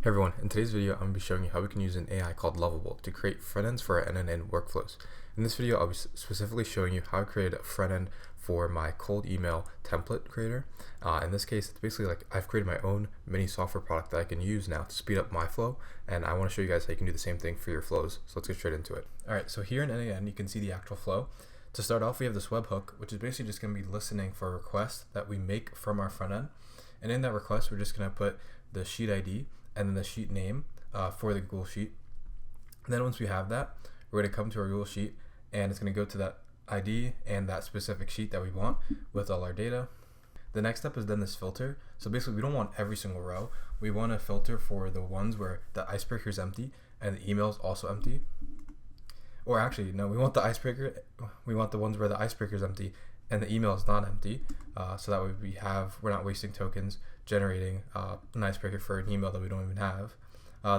Hey everyone, in today's video I'm going to be showing you how we can use an AI called Lovable to create front ends for our N8N workflows. In this video I'll be specifically showing you how to create a front end for my cold email template creator. In this case it's basically like I've created my own mini software product that I can use now to speed up my flow, and I want to show you guys how you can do the same thing for your flows. So let's get straight into it. Alright, so here in N8N you can see the actual flow. To start off we have this webhook, which is basically just going to be listening for requests that we make from our front end, and in that request we're just going to put the sheet ID and then the sheet name for the Google Sheet. And then once we have that, we're going to come to our Google Sheet and it's going to go to that ID and that specific sheet that we want with all our data. The next step is then this filter. So basically we don't want every single row. We want to filter for the ones where the icebreaker is empty and the email is also empty. Or actually, no, we want the ones where the icebreaker is empty and the email is not empty, so that way we're not wasting tokens generating an icebreaker for an email that we don't even have.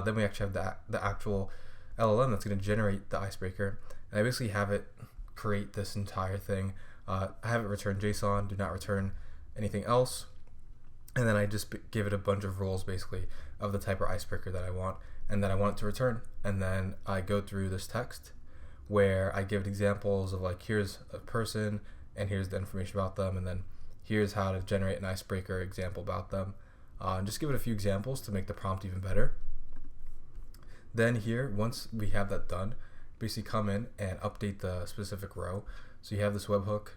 Then we actually have the actual LLM that's going to generate the icebreaker, and I basically have it create this entire thing. I have it return JSON, do not return anything else, and then I just give it a bunch of rules basically of the type of icebreaker that I want and that I want it to return. And then I go through this text where I give examples of like, here's a person and here's the information about them, and then here's how to generate an icebreaker example about them. Just give it a few examples to make the prompt even better. Then here, once we have that done, basically come in and update the specific row. So you have this webhook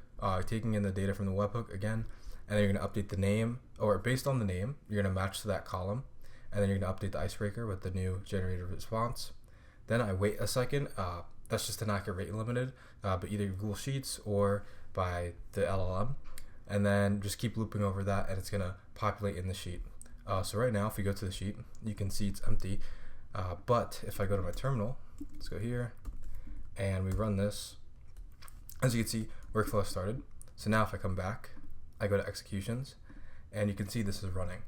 taking in the data from the webhook again, and then you're going to update the name, or based on the name, you're going to match to that column, and then you're going to update the icebreaker with the new generated response. Then I wait a second. That's just to not get rate limited, but either Google Sheets or by the LLM, and then just keep looping over that and it's gonna populate in the sheet. So right now if we go to the sheet you can see it's empty, but if I go to my terminal, let's go here and we run this, as you can see workflow started. So now if I come back, I go to executions and you can see this is running.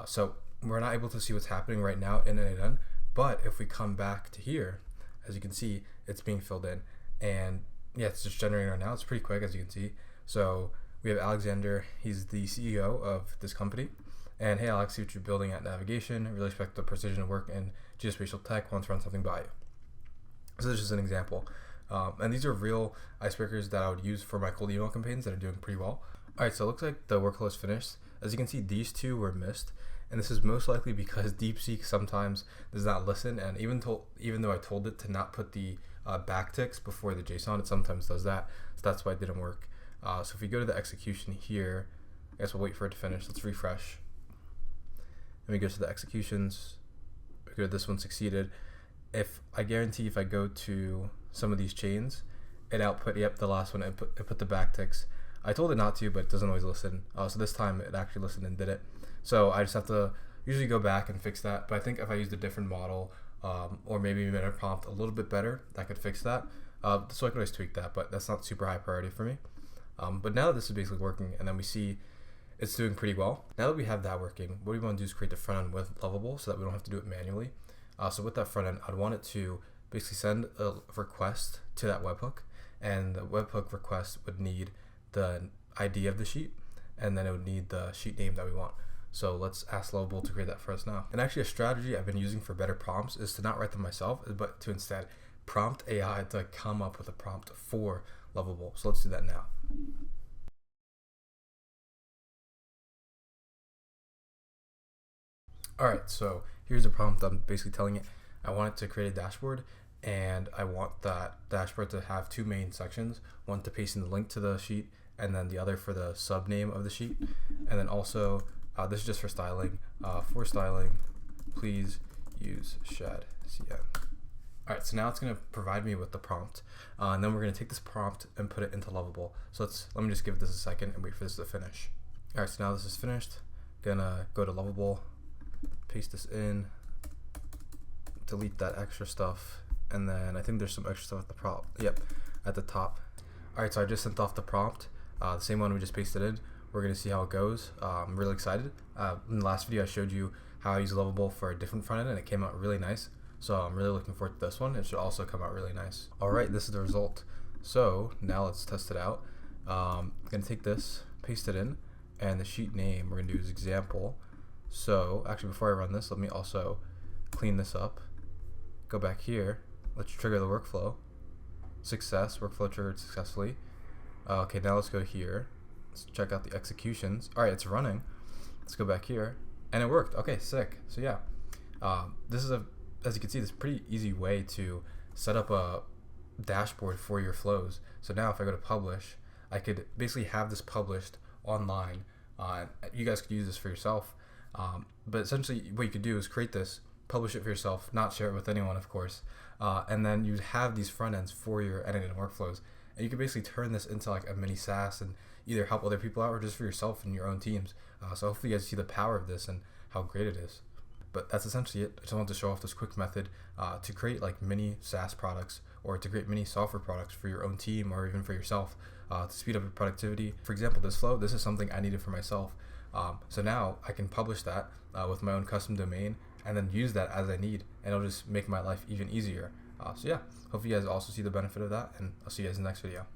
So we're not able to see what's happening right now in N8N, but if we come back to here, as you can see it's being filled in, and yeah, it's just generating right now. It's pretty quick, as you can see. So we have Alexander, he's the CEO of this company. And hey Alex, see what you're building at navigation. Really respect the precision of work in geospatial tech. Want to run something by you. So this is just an example. And these are real icebreakers that I would use for my cold email campaigns that are doing pretty well. Alright, so it looks like the workflow is finished. As you can see, these two were missed. And this is most likely because DeepSeek sometimes does not listen. And even though I told it to not put the backticks before the JSON, it sometimes does that. So that's why it didn't work. So if we go to the execution here, I guess we'll wait for it to finish. Let's refresh. And we go to the executions. We go to this one succeeded. I guarantee if I go to some of these chains, it output, yep, the last one, it put the backticks. I told it not to, but it doesn't always listen. So this time it actually listened and did it. So I just have to usually go back and fix that. But I think if I used a different model, or maybe made a prompt a little bit better, that could fix that. So I could always tweak that, but that's not super high priority for me. But now that this is basically working, and then we see it's doing pretty well. Now that we have that working, what we want to do is create the front end with Lovable so that we don't have to do it manually. So with that front end, I'd want it to basically send a request to that webhook, and the webhook request would need the ID of the sheet, and then it would need the sheet name that we want. So let's ask Lovable to create that for us now. And actually a strategy I've been using for better prompts is to not write them myself, but to instead prompt AI to come up with a prompt for Lovable. So let's do that now. Alright, so here's the prompt. I'm basically telling it I want it to create a dashboard, and I want that dashboard to have two main sections, one to paste in the link to the sheet, and then the other for the sub name of the sheet. And then also this is just for styling. For styling, please use Shad CM. Alright, so now it's going to provide me with the prompt, and then we're going to take this prompt and put it into Lovable. So let me just give this a second and wait for this to finish. Alright, so now this is finished. Gonna go to Lovable, paste this in, delete that extra stuff, and then I think there's some extra stuff at the prompt. Yep, at the top. Alright, so I just sent off the prompt, the same one we just pasted in. We're going to see how it goes. I'm really excited. In the last video I showed you how I use Lovable for a different front end and it came out really nice. So I'm really looking forward to this one. It should also come out really nice. Alright, this is the result. So now let's test it out. I'm going to take this, paste it in, and the sheet name we're going to do is example. So actually, before I run this, let me also clean this up. Go back here. Let's trigger the workflow. Success, workflow triggered successfully. Okay, now let's go here. Let's check out the executions. All right, it's running. Let's go back here, and it worked. Okay, sick. So yeah, this is as you can see, this pretty easy way to set up a dashboard for your flows. So now if I go to publish, I could basically have this published online. You guys could use this for yourself, but essentially what you could do is create this, publish it for yourself, not share it with anyone, of course, and then you'd have these front ends for your N8N workflows, and you could basically turn this into like a mini Saas and either help other people out or just for yourself and your own teams. So hopefully you guys see the power of this and how great it is. But that's essentially it. I just wanted to show off this quick method to create like mini SaaS products or to create mini software products for your own team or even for yourself to speed up your productivity. For example, this flow, this is something I needed for myself. So now I can publish that with my own custom domain and then use that as I need, and it'll just make my life even easier. So yeah, hope you guys also see the benefit of that, and I'll see you guys in the next video.